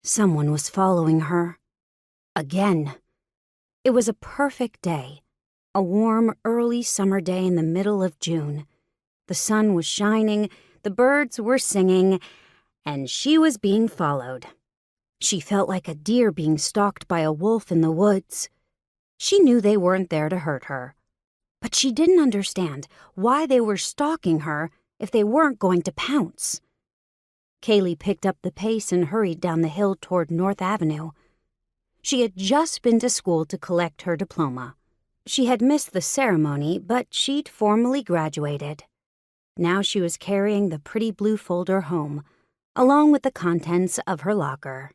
Someone was following her. Again. It was a perfect day. A warm, early summer day in the middle of June. The sun was shining, the birds were singing, and she was being followed. She felt like a deer being stalked by a wolf in the woods. She knew they weren't there to hurt her, but she didn't understand why they were stalking her if they weren't going to pounce. Kaylie picked up the pace and hurried down the hill toward North Avenue. She had just been to school to collect her diploma. She had missed the ceremony, but she'd formally graduated. Now she was carrying the pretty blue folder home, along with the contents of her locker.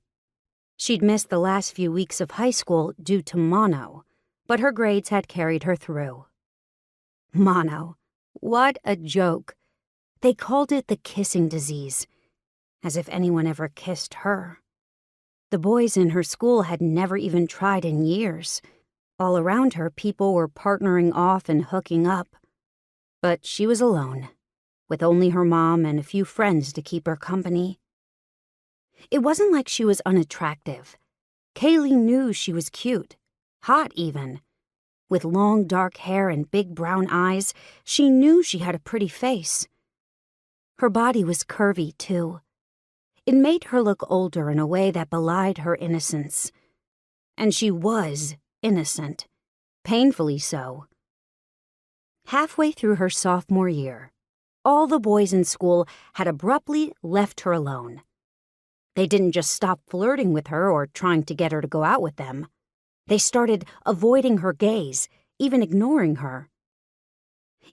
She'd missed the last few weeks of high school due to mono, but her grades had carried her through. Mono. What a joke. They called it the kissing disease, as if anyone ever kissed her. The boys in her school had never even tried in years. All around her, people were partnering off and hooking up. But she was alone, with only her mom and a few friends to keep her company. It wasn't like she was unattractive. Kaylie knew she was cute, hot even. With long dark hair and big brown eyes, she knew she had a pretty face. Her body was curvy, too. It made her look older in a way that belied her innocence. And she was innocent, painfully so. Halfway through her sophomore year, all the boys in school had abruptly left her alone. They didn't just stop flirting with her or trying to get her to go out with them. They started avoiding her gaze, even ignoring her.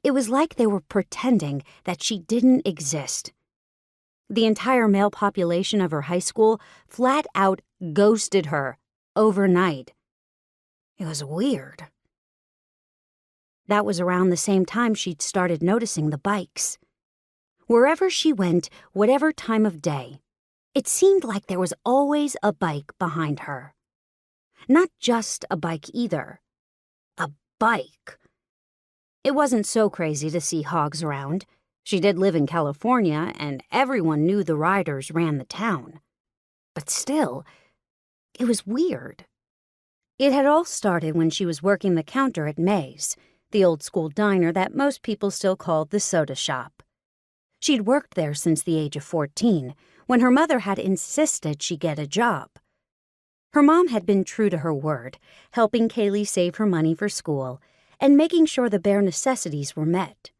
It was like they were pretending that she didn't exist. The entire male population of her high school flat out ghosted her overnight. It was weird. That was around the same time she'd started noticing the bikes. Wherever she went, whatever time of day, it seemed like there was always a bike behind her. Not just a bike either. A bike. It wasn't so crazy to see hogs around. She did live in California, and everyone knew the riders ran the town. But still, it was weird. It had all started when she was working the counter at May's, the old-school diner that most people still called the soda shop. She'd worked there since the age of 14, when her mother had insisted she get a job. Her mom had been true to her word, helping Kaylie save her money for school and making sure the bare necessities were met.